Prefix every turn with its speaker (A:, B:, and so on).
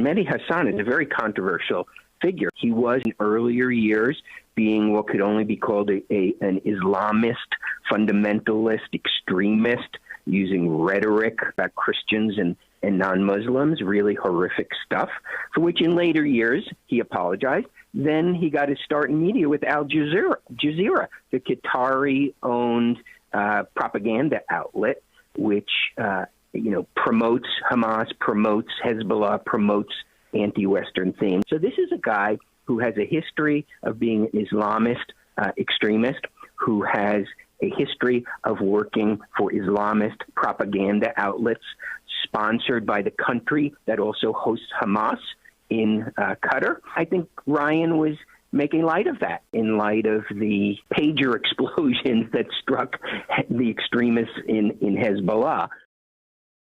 A: Mehdi Hasan is a very controversial figure. He was in earlier years being what could only be called an Islamist, fundamentalist, extremist, using rhetoric about Christians and non-Muslims, really horrific stuff, for which in later years he apologized. Then he got his start in media with Al Jazeera, the Qatari-owned propaganda outlet, which promotes Hamas, promotes Hezbollah, promotes anti-Western themes. So this is a guy who has a history of being an Islamist extremist, who has a history of working for Islamist propaganda outlets sponsored by the country that also hosts Hamas in Qatar. I think Ryan was making light of that in light of the pager explosions that struck the extremists in Hezbollah.